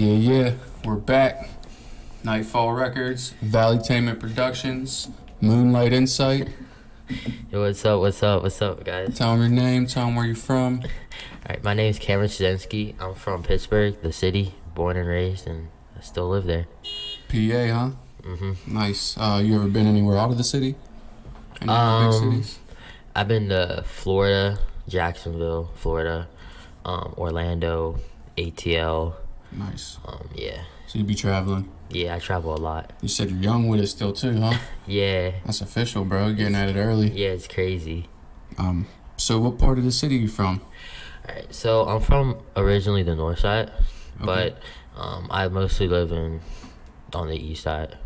Yeah, we're back. Nightfall Records, Valleytainment Productions, Moonlight Insight. Yo, what's up, guys? Tell them your name, tell them where you're from. Alright, my name is Cameron Studensky. I'm from Pittsburgh, the city, born and raised, and I still live there. PA, huh? Mm-hmm. Nice. You ever been anywhere out of the city? Any big cities? I've been to Florida, Jacksonville, Florida, Orlando, ATL. Nice. Yeah. So you be traveling. Yeah, I travel a lot. You said you're young with it still too, huh? Yeah. That's official, bro. Getting at it early. Yeah, it's crazy. So what part of the city you from? Alright, so I'm from originally the north side, but I mostly live on the east side.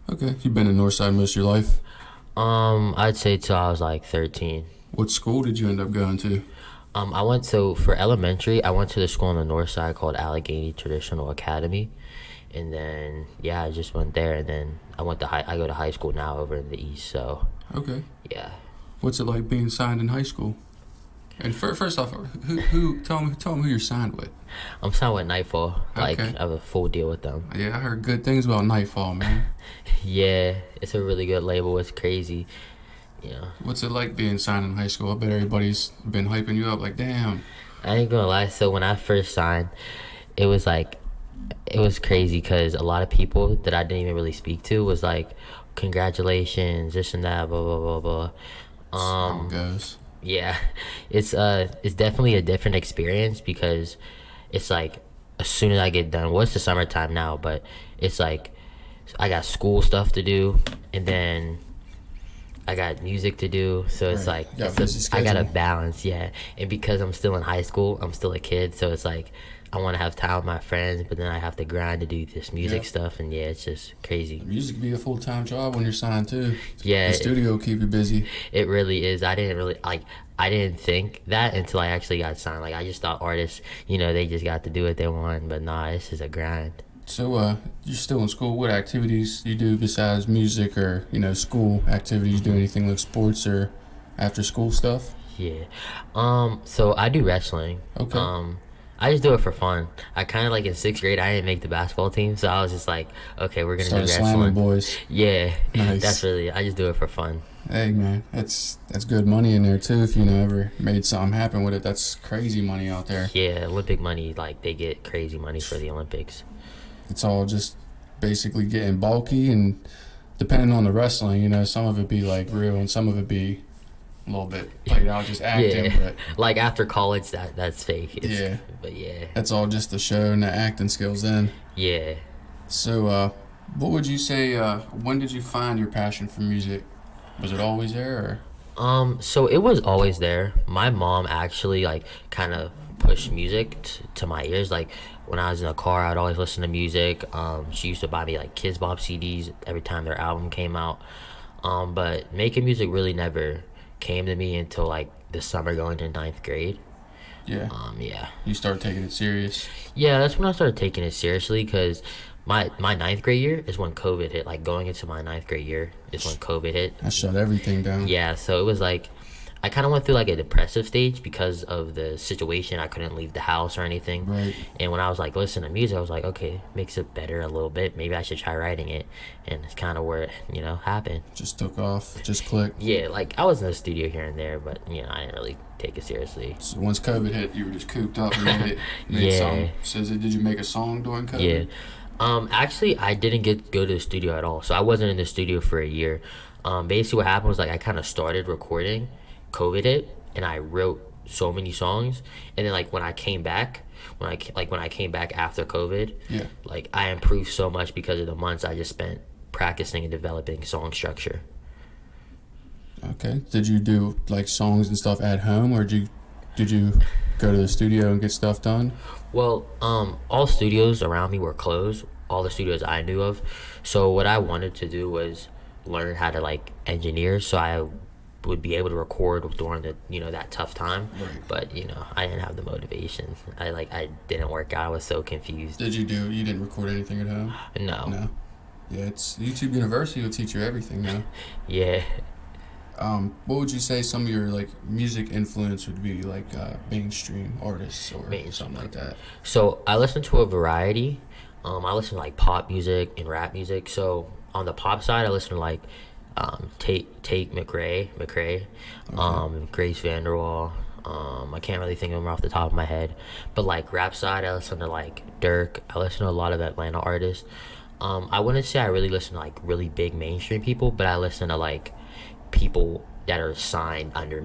Okay. You've been in Northside most of your life? I'd say till I was like 13. What school did you end up going to? For elementary, I went to the school on the north side called Allegheny Traditional Academy. And then, I just went there. And then I go to high school now over in the east. So, Okay. yeah. What's it like being signed in high school? And first off, who tell them who you're signed with. I'm signed with Nightfall. Like, Okay. I have a full deal with them. Yeah, I heard good things about Nightfall, man. Yeah, it's a really good label. It's crazy. Yeah. What's it like being signed in high school? I bet everybody's been hyping you up like, damn. I ain't gonna lie. So, when I first signed, it was like, it was crazy because a lot of people that I didn't even really speak to was like, congratulations, this and that, blah, blah, blah, blah. How it goes. Yeah, it's definitely a different experience because it's like as soon as I get done, well, it's the summertime now, but it's like I got school stuff to do, and then I got music to do, so it's Right. like You got a busy I got a schedule. balance, yeah. And because I'm still in high school, I'm still a kid, so it's like I want to have time with my friends, but then I have to grind to do this music Yeah. stuff, and yeah, it's just crazy. Music can be a full-time job when you're signed too. Yeah, The studio will keep you busy. it really is. I didn't think that until I actually got signed. Like, I just thought artists, they just got to do what they want. But nah, this is a grind. So, you're still in school. What activities you do besides music or, school activities? Do anything like sports or after school stuff? Yeah. So I do wrestling. Okay. I just do it for fun. I kind of like in sixth grade, I didn't make the basketball team, so I was just like, okay, we're gonna Started do slamming wrestling. boys. Yeah, Nice. I just do it for fun. Hey man, that's good money in there too. If ever made something happen with it, that's crazy money out there. Yeah, Olympic money, like they get crazy money for the Olympics. It's all just basically getting bulky and depending on the wrestling, some of it be like real and some of it be a little bit played out, just acting. Yeah, But like after college, that's fake. yeah, But yeah, that's all just the show and the acting skills. Then, yeah. so what would you say? When did you find your passion for music? Was it always there, or? So it was always there. My mom actually like kind of pushed music to my ears. Like when I was in the car, I'd always listen to music. She used to buy me like Kids Bop CDs every time their album came out. But making music really never came to me until like the summer going to ninth grade. Yeah, Yeah. you started taking it serious. Yeah, that's when I started taking it seriously because my ninth grade year is when COVID hit. Like going into my ninth grade year is when COVID hit. I shut everything down. Yeah, so it was like I kind of went through like a depressive stage because of the situation. I couldn't leave the house or anything. Right. And when I was like listening to music, I was like, okay, makes it better a little bit. Maybe I should try writing it. And it's kind of where it, happened. Just took off. Just clicked. Yeah, like I was in the studio here and there, but I didn't really take it seriously. So once COVID hit, you were just cooped up and made it. Yeah. Something. Says it. Did you make a song during COVID? Yeah. Actually, I didn't go to the studio at all. So I wasn't in the studio for a year. Basically what happened was like I kind of started recording, COVID hit, and I wrote so many songs. And then like when I came back, when I came back after COVID, Yeah. like I improved so much because of the months I just spent practicing and developing song structure. Okay. Did you do like songs and stuff at home, or did you go to the studio and get stuff done? Well, all studios around me were closed, all the studios I knew of. So what I wanted to do was learn how to like engineer so I would be able to record during the that tough time. Right. But I didn't have the motivation. I didn't work out. I was so confused. You didn't record anything at home? No. No. Yeah, it's YouTube University will teach you everything now. Yeah. What would you say some of your like music influence would be, like mainstream artists or Mainstream. something like that? So I listen to a variety. I listen to like pop music and rap music. So on the pop side, I listen to like Tate McRae, Grace Vanderwall. I can't really think of them off the top of my head, but like rap side, I listen to like Dirk. I listen to a lot of Atlanta artists. I wouldn't say I really listen to like really big mainstream people, but I listen to like people that are signed under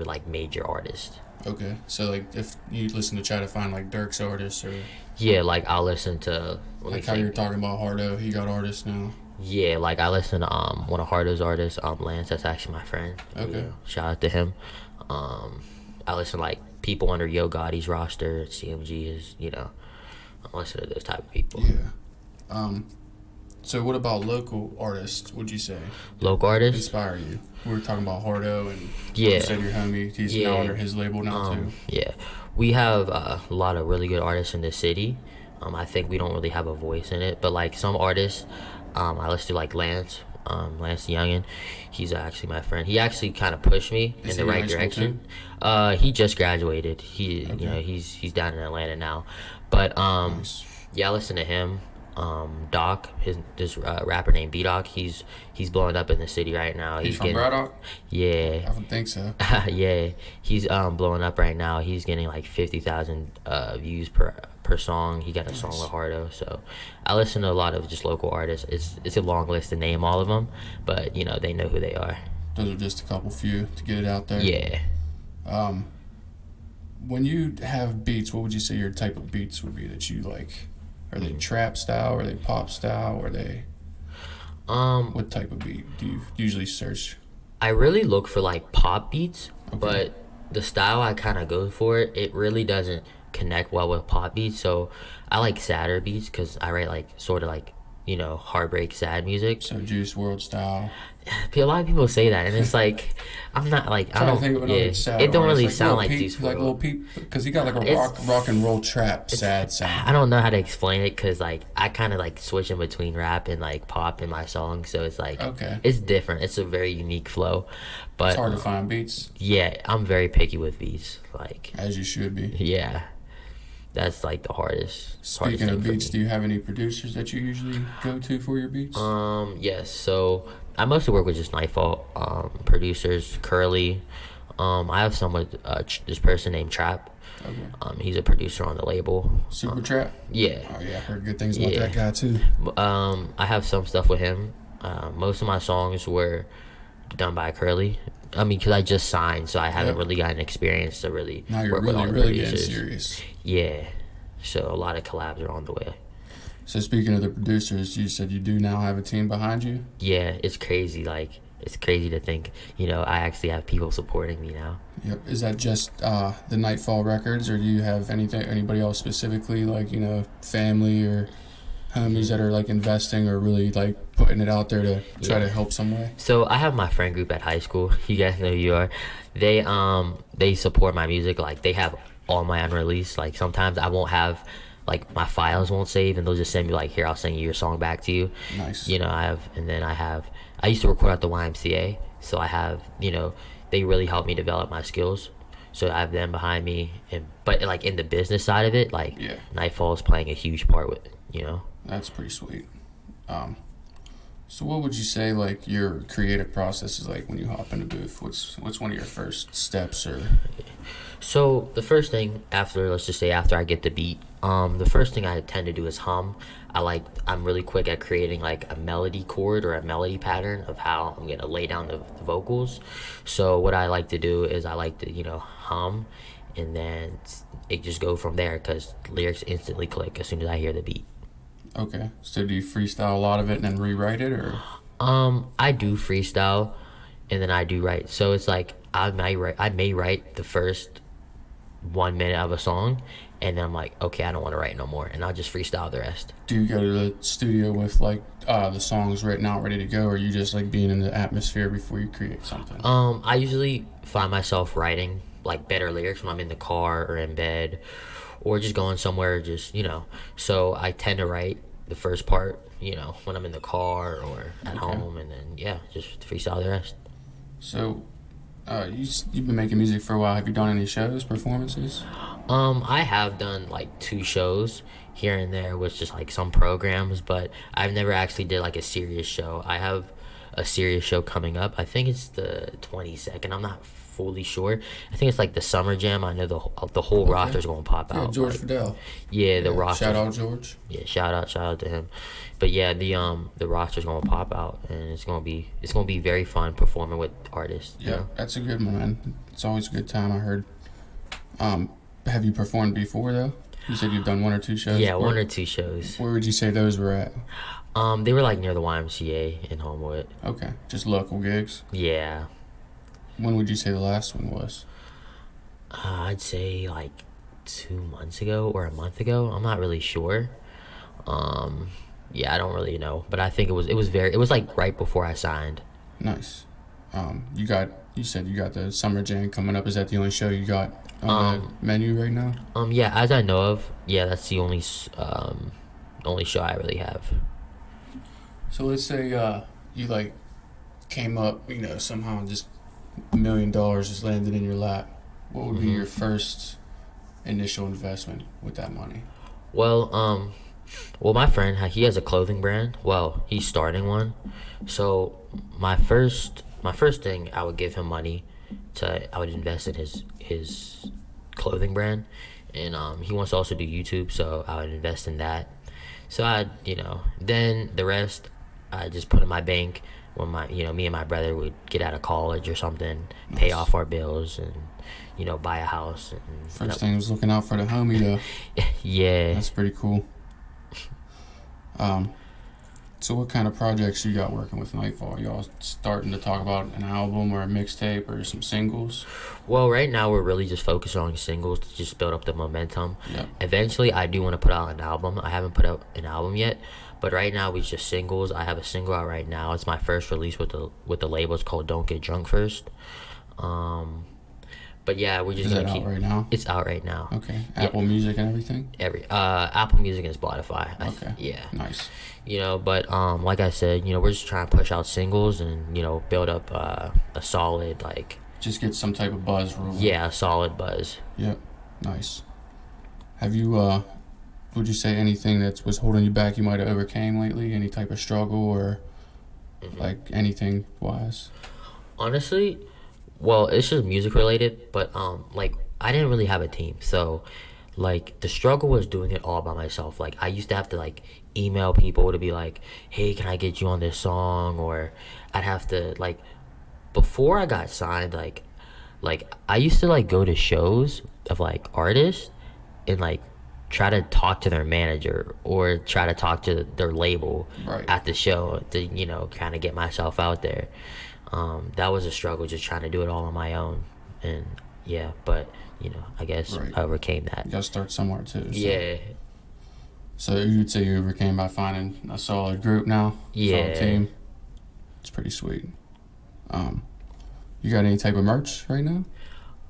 like major artists. Okay, so like if you listen to try to find like Dirk's artists or Yeah, like I'll listen to. like how you're talking about Hardo, he got artists now. Yeah, like I listen to one of Hardo's artists, Lance. That's actually my friend. Okay. Yeah, shout out to him. I listen to like people under Yo Gotti's roster. CMG is, I listen to those type of people. Yeah. So what about local artists, would you say? Local artists? Inspire you. We were talking about Hardo and Yeah. you said your homie, he's now under his label now too. Yeah. We have a lot of really good artists in the city. I think we don't really have a voice in it, but like some artists, I listen to like Lance Youngin. He's actually my friend. He actually kind of pushed me in the right direction. He just graduated. He's down in Atlanta now, but Nice. yeah, I listen to him. Doc, this rapper named B-Doc, he's blowing up in the city right now. He's from getting, Braddock? yeah, I would think so. yeah, he's blowing up right now. He's getting like 50,000 views per song. He got a song with Hardo. So I listen to a lot of just local artists. It's a long list to name all of them, but they know who they are. Those are just a few to get it out there. Yeah. When you have beats, what would you say your type of beats would be that you like? Are they trap style? Are they pop style? Are they what type of beat do you usually search? I really look for like pop beats, Okay. but the style I kind of go for, it really doesn't connect well with pop beats. So I like sadder beats because I write like sort of like heartbreak sad music. So Juice WRLD style. A lot of people say that, and it's like I'm not like I don't. Think of another sad it don't artist, really like sound Lil like Peep, Juice like WRLD. Lil Peep, because he got like a It's- rock and roll trap sad sound. I don't know how to explain it because like I kind of like switch in between rap and like pop in my songs, so it's like Okay. it's different. It's a very unique flow, but It's hard to find beats, yeah, I'm very picky with beats. Like as you should be. yeah, that's like the hardest. Speaking thing of for beats, me. do you have any producers that you usually go to for your beats? Yes. So I mostly work with just Nightfall producers. Curly. I have some with this person named Trap. Okay. He's a producer on the label. Super Trap? Yeah. Oh yeah, I heard good things about Yeah. that guy too. I have some stuff with him. Most of my songs were done by Curly. I mean, because I just signed, so I haven't Yep. really gotten experience to really Now you're work with all really, the really getting producers. serious. Yeah. So a lot of collabs are on the way. So speaking of the producers, you said you do now have a team behind you. Yeah, it's crazy. Like, it's crazy to think, I actually have people supporting me now. Yep. Is that just the Nightfall Records, or do you have anybody else specifically, like family or homies that are like investing or really like putting it out there to try to help some way? So I have my friend group at high school. You guys know who you are. They support my music. Like, they have all my unreleased. Like, sometimes I won't have, like, my files won't save, and they'll just send me like, here, I'll send you your song back to you. Nice. I used to record at the YMCA, so I have, they really helped me develop my skills. So I have them behind me, but like in the business side of it, like Yeah. Nightfall is playing a huge part with it. That's pretty sweet. So what would you say like your creative process is like when you hop in a booth? What's one of your first steps or? So the first thing let's just say after I get the beat, the first thing I tend to do is hum. I'm really quick at creating like a melody chord or a melody pattern of how I'm gonna lay down the vocals. So what I like to do is I like to hum, and then it just go from there because lyrics instantly click as soon as I hear the beat. Okay. So do you freestyle a lot of it and then rewrite it, or? I do freestyle, and then I do write. So it's like I may write the first 1 minute of a song, and then I'm like, okay, I don't want to write no more, and I'll just freestyle the rest. Do you go to the studio with like the songs written out, ready to go, or you just like being in the atmosphere before you create something? I usually find myself writing like better lyrics when I'm in the car or in bed, or just going somewhere, so I tend to write the first part, when I'm in the car or at home, and then just freestyle the rest. So You've been making music for a while. Have you done any shows, performances? I have done like two shows here and there with just like some programs, but I've never actually did like a serious show. I have a serious show coming up. I think it's the 22nd. I'm not fully sure. I think it's like the Summer Jam. I know the whole Okay. roster's going to pop Yeah, out. George Like, Fidel. yeah, the Yeah. roster. Shout out George. Yeah, shout out to him. But yeah, the roster's gonna pop out, and it's gonna be very fun performing with artists. You Yeah, know? that's a good one, man. It's always a good time. I heard. Um, have you performed before though? You said you've done one or two shows. Yeah, Where, one or two shows. where would you say those were at? They were like near the YMCA in Homewood. Okay, just local gigs. Yeah, When would you say the last one was? I'd say like 2 months ago or a month ago. I'm not really sure. Um, yeah, I don't really know, but I think it was like right before I signed. Nice. You said you got the Summer Jam coming up. Is that the only show you got on the menu right now? Yeah, as I know of, yeah, that's the only show I really have. So let's say you like came up, somehow just $1 million just landed in your lap. What would be your first initial investment with that money? Well, my friend, he has a clothing brand. Well, he's starting one. So my first thing, I would give him money I would invest in his clothing brand, and he wants to also do YouTube, so I would invest in that. So then the rest, I just put in my bank when me and my brother would get out of college or something, pay Nice. off our bills, and buy a house. And, First thing was looking out for the homie though. yeah. That's pretty cool. So what kind of projects you got working with Nightfall? Y'all starting to talk about an album or a mixtape or some singles? Well, right now we're really just focused on singles to just build up the momentum. Yep. Eventually, I do want to put out an album. I haven't put out an album yet, but right now we just singles. I have a single out right now. It's my first release with the label. It's called "Don't Get Drunk First." But yeah, we're just Is that gonna out right now? It's out right now. Okay. Apple Music and everything? Apple Music and Spotify. Okay. Yeah. Nice. But like I said, we're just trying to push out singles and build up a solid Just get some type of buzz rolling. a solid buzz. Yep. Nice. Have you, would you say anything that was holding you back you might have overcame lately? Any type of struggle or like anything wise? Honestly, well, it's just music related, but I didn't really have a team, so the struggle was doing it all by myself. Like I used to have to email people to be like, hey, can I get you on this song? Or I'd have to before I got signed, I used to go to shows of artists and try to talk to their manager or try to talk to their label Right. at the show to kind of get myself out there. That was a struggle, just trying to do it all on my own. And yeah, but I guess Right. I overcame that. You gotta start somewhere too. So. Yeah. So you'd say you overcame by finding a solid group now? Yeah. Solid team? It's pretty sweet. You got any type of merch right now?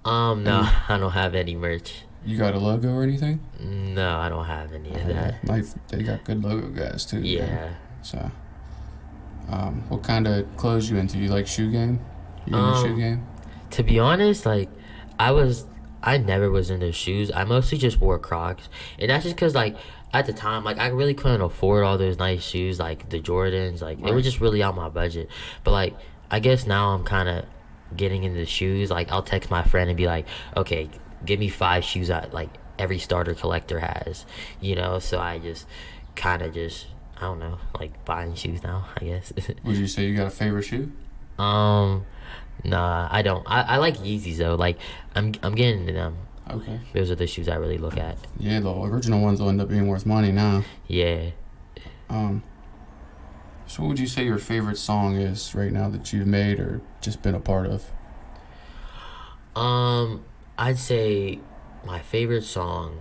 No, I don't have any merch. You got a logo or anything? No, I don't have any of that. They got good logo guys too. Yeah. man. So, what kind of clothes you into? You like shoe game? You in the shoe game? To be honest, I never was into shoes. I mostly just wore Crocs, and that's just because at the time I really couldn't afford all those nice shoes like the Jordans. They were Right. just really out my budget. But I guess now I'm kind of getting into shoes. I'll text my friend and be like, okay, give me 5 shoes that every starter collector has. So I just kind of just I don't know buying shoes now, I guess. Would you say you got a favorite shoe? Nah, I don't. I like Yeezys though. I'm getting into them. Okay. Those are the shoes I really look at. Yeah, the original ones will end up being worth money now. Yeah. So what would you say your favorite song is right now that you've made or just been a part of? I'd say my favorite song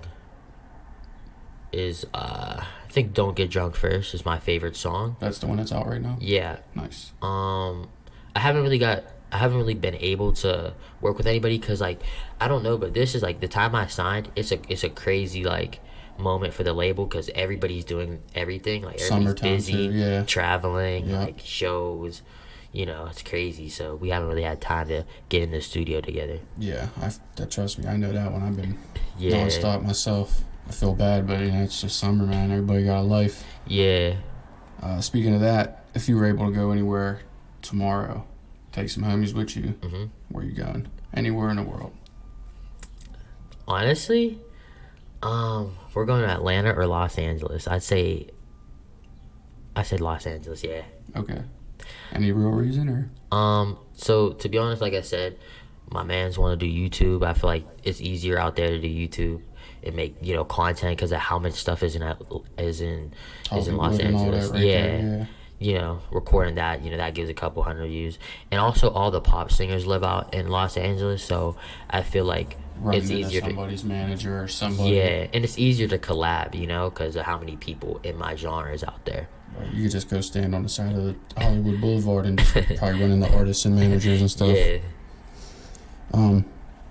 is I think "Don't Get Drunk First" is my favorite song. That's the one that's out right now? Yeah. Nice. I haven't really been able to work with anybody because I don't know, but this is the time I signed. It's a crazy moment for the label because everybody's doing everything. Everybody's Summertime busy, too, yeah. traveling, Yeah. shows. you know, it's crazy. So we haven't really had time to get in the studio together. Yeah, trust me, I know that one. I've been Yeah, nonstop myself. I feel bad, but it's just summer, man. Everybody got a life. yeah. Speaking of that, if you were able to go anywhere tomorrow, take some homies with you, hmm where you going? Anywhere in the world. Honestly, we're going to Atlanta or Los Angeles. I said Los Angeles. Yeah. Okay. Any real reason or? So to be honest, like I said, my mans want to do YouTube. I feel like it's easier out there to do YouTube and make, you know, content because of how much stuff is in Los Hollywood and all Angeles. that right Yeah. there, You know, recording that, you know, that gives a couple hundred views. And also all the pop singers live out in Los Angeles, so I feel like running it's into easier to somebody's manager or somebody. yeah, and it's easier to collab, you know, because of how many people in my genre is out there. You could just go stand on the side of the Hollywood Boulevard and just probably run into artists and managers and stuff. Yeah.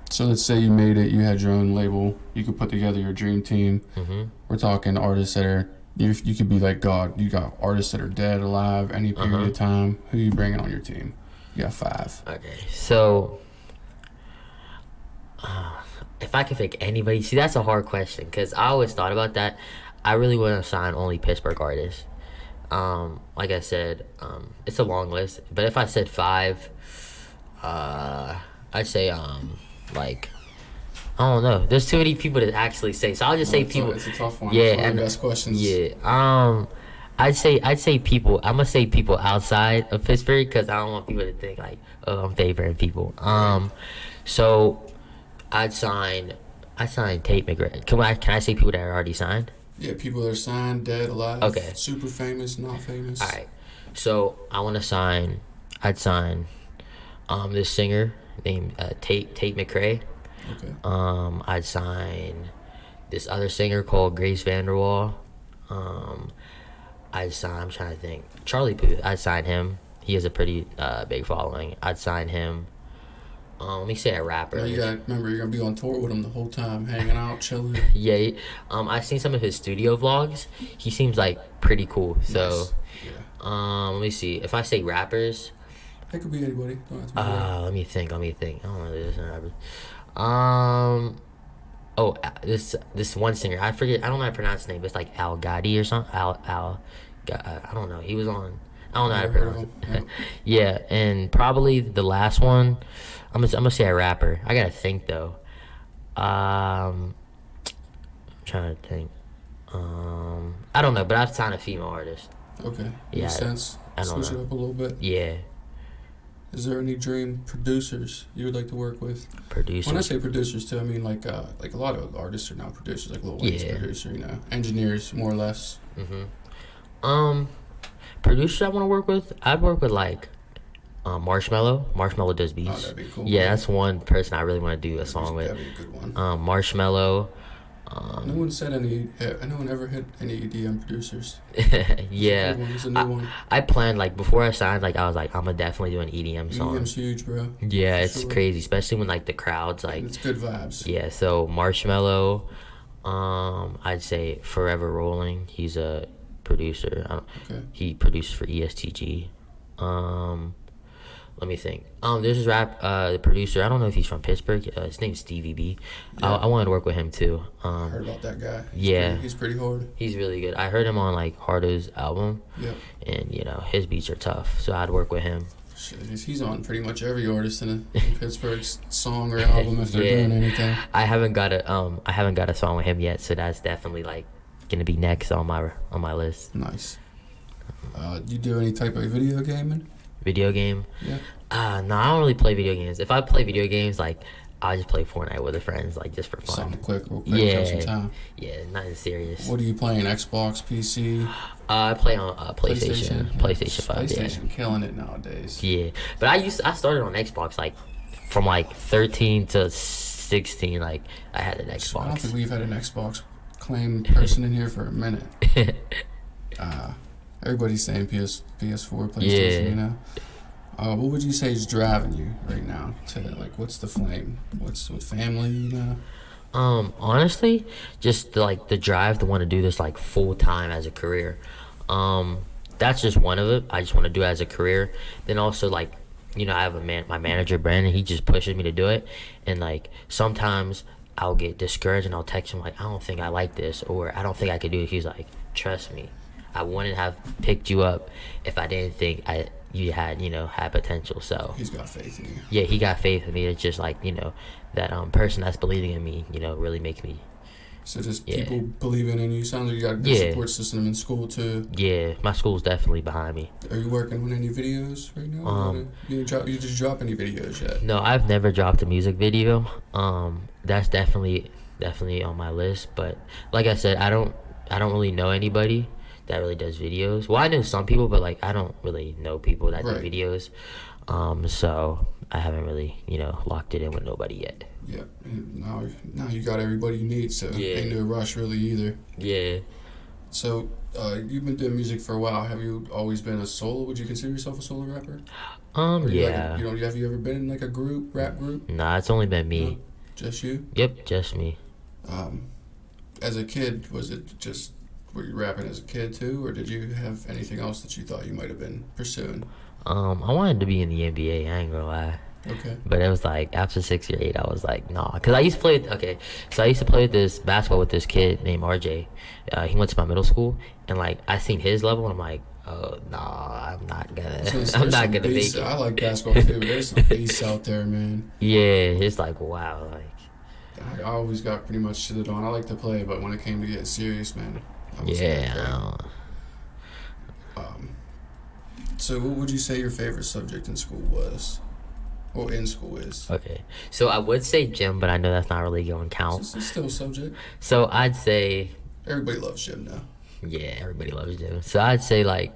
So let's say you made it, you had your own label, you could put together your dream team. hmm We're talking artists that are, you could be like God. You got artists that are dead, alive, any period of time. Who you bringing on your team? You got 5. Okay, so if I could pick anybody, see, that's a hard question because I always thought about that. I really want to sign only Pittsburgh artists. Like I said, it's a long list, but if I said 5, I'd say like I don't know. There's too many people to actually say, so I'll just say people. It's a tough one. Yeah, It's one of and the best questions. yeah. I'd say people. I'm gonna say people outside of Pittsburgh because I don't want people to think like, oh, I'm favoring people. So I'd sign Tate McRae. Can I say people that are already signed? Yeah, people that are signed, dead, alive. Okay. Super famous, not famous. All right. So I'd sign this singer named Tate McRae. Okay. I'd sign this other singer called Grace Vanderwall. I'm trying to think. Charlie Puth, I'd sign him. He has a pretty big following. I'd sign him. Let me say a rapper. Now remember, you're going to be on tour with him the whole time, hanging out, chilling. Yeah. I've seen some of his studio vlogs. He seems like pretty cool. So, Nice. Yeah. let me see. If I say rappers, It could be anybody. Don't have to be anybody. let me think. I don't know this rappers. Oh, this one singer. I forget. I don't know how to pronounce his name. But it's like Al Gotti or something. I don't know. He was on. I don't know how to Never heard of pronounce him. it. Yeah, and probably the last one. I'm gonna say a rapper. I gotta think though. I'm trying to think. I don't know, but I've signed a female artist. Okay. Yeah, Makes sense. I don't Switch know. it up a little bit. Yeah, Is there any dream producers you would like to work with? producer. When I say producers too, I mean like a lot of artists are now producers, like Lil Wayne's Yeah. producer, engineers more or less. Producers I want to work with. I'd work with like Marshmello. Marshmello does beats. Oh, that'd be cool. Yeah, that's one person I really want to do a song with. That'd be a good one. Marshmello. No one said any. No one ever hit any EDM producers. Yeah. It's a new one. I planned like before I signed, like I was like I'm gonna definitely do an EDM song. EDM's huge, bro. Yeah, For it's sure. crazy, especially when like the crowds like And it's good vibes. yeah. So Marshmello, I'd say Forever Rolling. He's a producer. Okay. He produced for ESTG. Let me think. There's this the producer. I don't know if he's from Pittsburgh. His name's Stevie B. Yeah. I wanted to work with him too. I heard about that guy. Yeah. He's pretty hard. He's really good. I heard him on like Hardo's album, Yep. and you know his beats are tough. So I'd work with him. Shit, he's on pretty much every artist in Pittsburgh's song or album if they're Yeah. doing anything. I haven't got a song with him yet, so that's definitely like gonna be next on my list. Nice. You do any type of video gaming? Video game? Yeah. No, I don't really play video games. If I play video games, like I just play Fortnite with the friends, like just for fun. Something quick, real quick, Yeah. kill some time. Yeah, nothing serious. What are you playing? Xbox, PC, I play on PlayStation. Yeah. PlayStation 5. PlayStation killing it nowadays. Yeah. But I started on Xbox like from like 13 to 16. Like I had an I don't Xbox. think we've had an Xbox claim person in here for a minute. Everybody's saying PS4, PlayStation, Yeah. you know. What would you say is driving you right now to like what's the flame? What's with family, you know? Honestly, just like the drive to want to do this like full time as a career. that's just one of it. I just want to do it as a career. Then also like, I have my manager Brandon. He just pushes me to do it, and like sometimes I'll get discouraged and I'll text him like, I don't think I like this, or I don't think I could do it. He's like, trust me, I wouldn't have picked you up if I didn't think you had had potential. So He's got faith in you. yeah, he got faith in me. It's just like that person that's believing in me really makes me. So just Yeah. people believing in you. Sounds like you got a good Yeah. support system in school too. Yeah, my school's definitely behind me. Are you working on any videos right now? You just drop any videos yet? No, I've never dropped a music video. That's definitely on my list. But like I said, I don't really know anybody that really does videos. Well, I know some people, but like I don't really know people that Right. do videos. So I haven't really locked it in with nobody yet. Yeah. And now you got everybody you need, so Yeah. ain't no rush really either. Yeah. So you've been doing music for a while. Have you always been a solo? Would you consider yourself a solo rapper? Or you Yeah. have you ever been in like a rap group? Nah, it's only been me. No? Just you? Yep, just me. As a kid, were you rapping as a kid too, or did you have anything else that you thought you might have been pursuing? I wanted to be in the NBA. I ain't gonna lie. Okay. But it was like after 6 or 8, I was like, nah. Cause I used to play. So I used to play this basketball with this kid named RJ. He went to my middle school, and like I seen his level, and I'm like, oh nah, I'm not gonna. I'm not gonna make it. I like basketball too, but there's some beasts out there, man. Yeah, it's like wow, like I always got pretty much shitted on. I like to play, but when it came to getting serious, man, I was yeah. So what would you say your favorite subject in school was? Or in school is? Okay, so I would say gym, but I know that's not really going to count. It's still a subject. So I'd say Everybody loves gym now. yeah, everybody loves gym. So I'd say like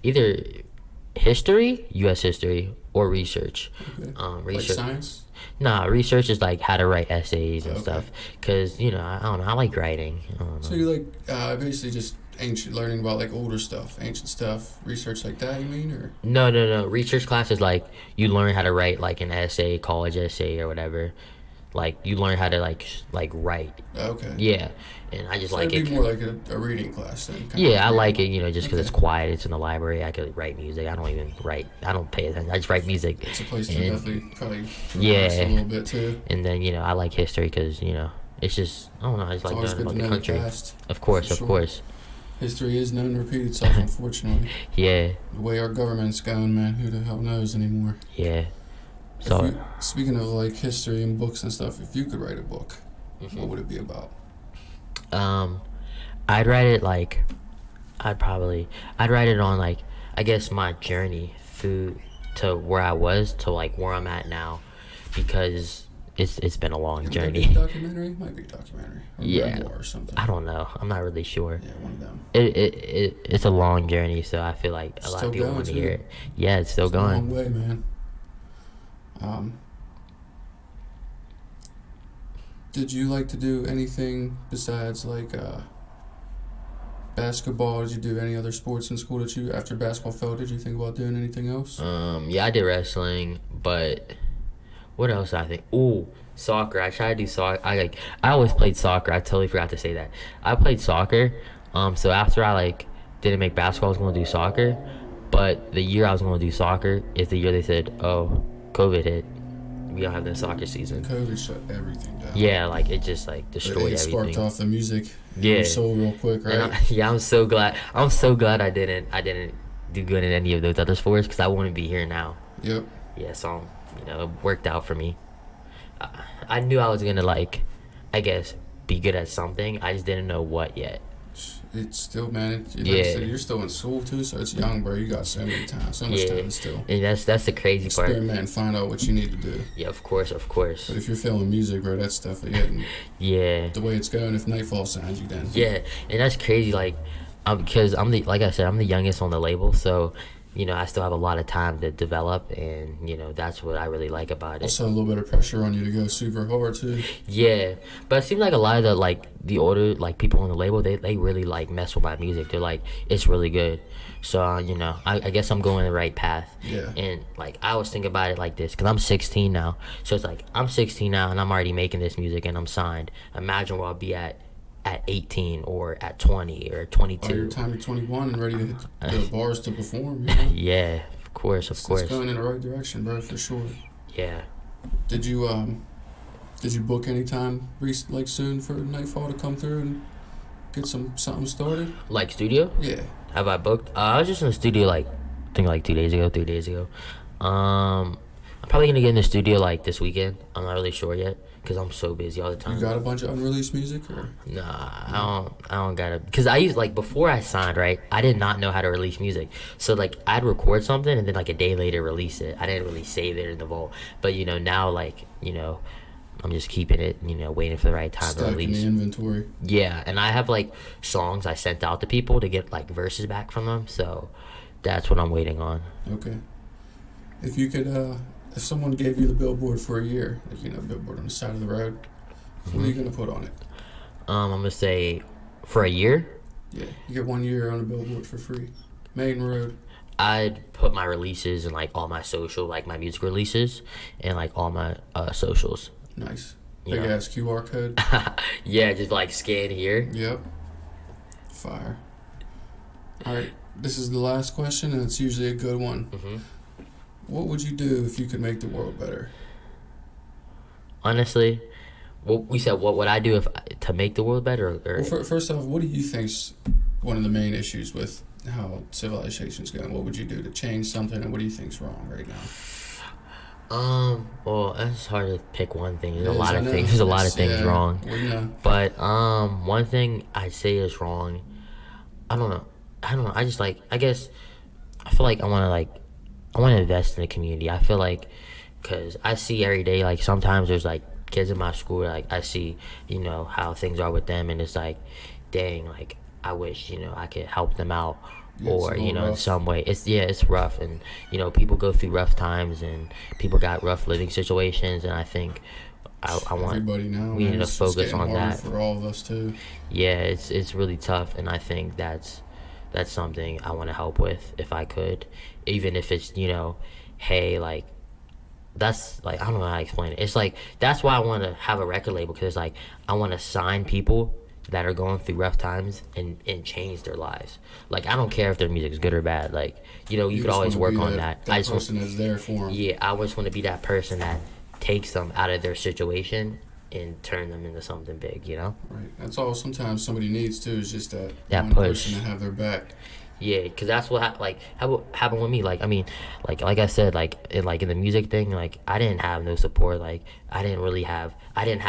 either history, U.S. history, or research. Okay. Research. Like science? Nah, research is like how to write essays and Okay. stuff. Cause I don't know, I like writing. I don't know. So you like basically just learning about like older stuff, ancient stuff, research like that, you mean? Or No. Research class is like you learn how to write like an essay, college essay or whatever. Like you learn how to like write. okay. Yeah, and I just So like it'd it. be more like a reading class then. Yeah, I like it. Just because Okay. it's quiet. It's in the library. I could write music. I don't even write. I don't pay attention. I just write music. It's a place to And- definitely probably Yeah. relax a little bit too. And then I like history because it's just I don't know. I just It's like always learning good about to the know the country. past. Of course, For of sure. course. History is known to repeat itself, unfortunately. Yeah, The way our government's going, man, who the hell knows anymore? yeah. So. Speaking of like history and books and stuff, if you could write a book, Mm-hmm. what would it be about? I'd write it like I'd write it on like I guess my journey through to where I was to like where I'm at now, because it's been a long Might be journey. a documentary? Might be a documentary. Or Yeah. memoir or something. I don't know. I'm not really sure. Yeah, one of them. It's a long journey, so I feel like a lot Still of people going, want to too. hear it. Yeah, it's still It's a long going. way, man. Did you like to do anything besides like basketball? Did you do any other sports in school that after basketball fell, did you think about doing anything else? Yeah, I did wrestling, but what else I think? Ooh, soccer. I tried to do soccer. I always played soccer. I totally forgot to say that. I played soccer. So after I didn't make basketball, I was going to do soccer. But the year I was going to do soccer is the year they said, "Oh, COVID hit. We don't have the soccer season." COVID shut everything down. Yeah, it just destroyed It sparked everything. off the music. Yeah. So real quick, right? And I'm so glad. I'm so glad I didn't do good in any of those other sports, because I wouldn't be here now. Yep. Yeah, so it worked out for me. I knew I was gonna I guess be good at something. I just didn't know what yet. It's still, man. Like Yeah. I said, you're still in school too, so it's young, bro. You got so many time, so much Yeah, time still. and that's the crazy part. Experiment and find out what you need to do. Yeah, of course. But if you're feeling music, bro, that's stuff that getting Yeah, the way it's going. If Nightfall signs you, then yeah, and that's crazy. Because like I said, I'm the youngest on the label, so I still have a lot of time to develop, and that's what I really like about it. also a little bit of pressure on you to go super hard too. Yeah, but it seems like a lot of the older people on the label, they really mess with my music. They're like, it's really good. So I guess I'm going the right path. Yeah. And I always think about it like this, because I'm 16 now. So it's I'm 16 now and I'm already making this music and I'm signed. Imagine where I'll be at at 18 or at 20 or By your 22. time you're 21 and ready to hit the bars to perform, you know? Yeah, of course, of It's course. going in the right direction, bro, for sure. Yeah. Did you book any time like soon for Nightfall to come through and get something started? Like studio? Yeah. Have I booked? I was just in the studio like, I think like 2 days ago, 3 days ago. I'm probably gonna get in the studio like this weekend. I'm not really sure yet because I'm so busy all the time. You got a bunch of unreleased music, or? Nah, I don't got it. Because I used, like, before I signed, right, I did not know how to release music. So, like, I'd record something and then, like, a day later release it. I didn't really save it in the vault. But, now, like, I'm just keeping it, waiting for the right time to Stuck in release. the inventory. Yeah, and I have, like, songs I sent out to people to get, like, verses back from them. So, that's what I'm waiting on. Okay. If you could, if someone gave you the billboard for a year, like, billboard on the side of the road, what are you gonna put on it? I'm going to say for a year, Yeah, you get 1 year on a billboard for free. Main Road. I'd put my releases and, like, all my social, like, my music releases and, like, all my socials. Nice. Yeah. Big ass QR code. Yeah, just, like, scan here. Yep. Fire. All right, this is the last question, and it's usually a good one. Mm-hmm. What would you do if you could make the world better? Honestly, what would I do if to make the world better? Or Well, first off, what do you think's one of the main issues with how civilization's going? What would you do to change something, and what do you think's wrong right now? well, it's hard to pick one thing. There's It a is, lot I of know. things. There's a lot of things Yeah, wrong. We know. But one thing I say is wrong. I don't know. I just like. I guess I feel like I want to invest in the community. I feel like because I see every day, like, sometimes there's like kids in my school, like, I see how things are with them, and it's like, dang, like, I wish I could help them out. Yeah, it's Or a little in rough. some way it's rough, and people go through rough times, and people got rough living situations, and I think I want Everybody now. we man, need to it's just focus getting on harder that. for all of us too. Yeah, it's really tough, and I think that's something I want to help with if I could, even if it's hey, like, that's like, I don't know how to explain it. It's like, that's why I want to have a record label, because like I want to sign people that are going through rough times and change their lives. Like, I don't care if their music's good or bad. Like, you could just always wanna work be on that. That person that's there for them. Yeah, I always want to be that person that takes them out of their situation and turn them into something big. Right. That's all. Sometimes somebody needs too. Is just that That one push. person to have their back. Yeah, because that's what happened with me. Like, I mean, like I said, like in the music thing, like, I didn't have no support. Like, I didn't have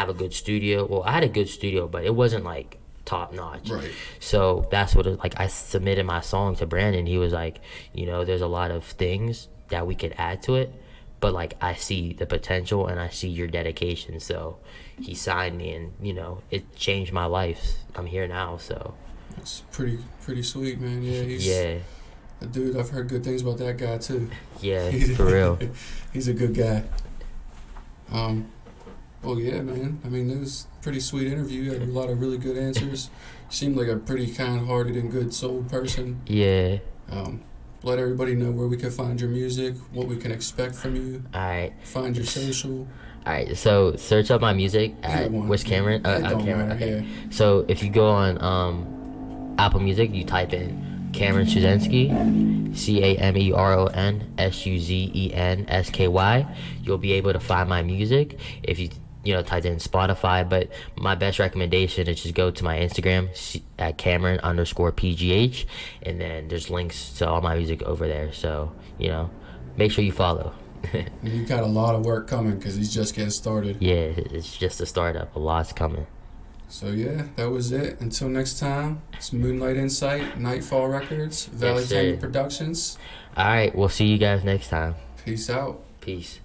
a good studio. Well, I had a good studio, but it wasn't like top notch. Right. So that's what I submitted my song to Brandon. He was like, there's a lot of things that we could add to it, but like, I see the potential and I see your dedication. So he signed me, and it changed my life. I'm here now. So It's pretty sweet, man. Yeah. He's yeah, a dude. I've heard good things about that guy too. yeah, for real. He's a good guy. Well, yeah, man. I mean, it was a pretty sweet interview. You had a lot of really good answers. You seemed like a pretty kind-hearted and good-souled person. Yeah. Let everybody know where we can find your music, what we can expect from you. All right. Find your social. All right. So search up my music at Either one. Where's Cameron? It don't Cameron. matter, Okay. yeah. So if you go on Apple Music, you type in Cameron Shuzensky, CameronShuzensky. You'll be able to find my music. If you typed in Spotify, but my best recommendation is just go to my Instagram at Cameron_PGH, and then there's links to all my music over there. So make sure you follow. You got a lot of work coming because he's just getting started. Yeah, it's just a startup. A lot's coming. So yeah, that was it. Until next time, it's Moonlight Insight, Nightfall Records, Valley Yes, sir. Tango Productions. All right, we'll see you guys next time. Peace out. Peace.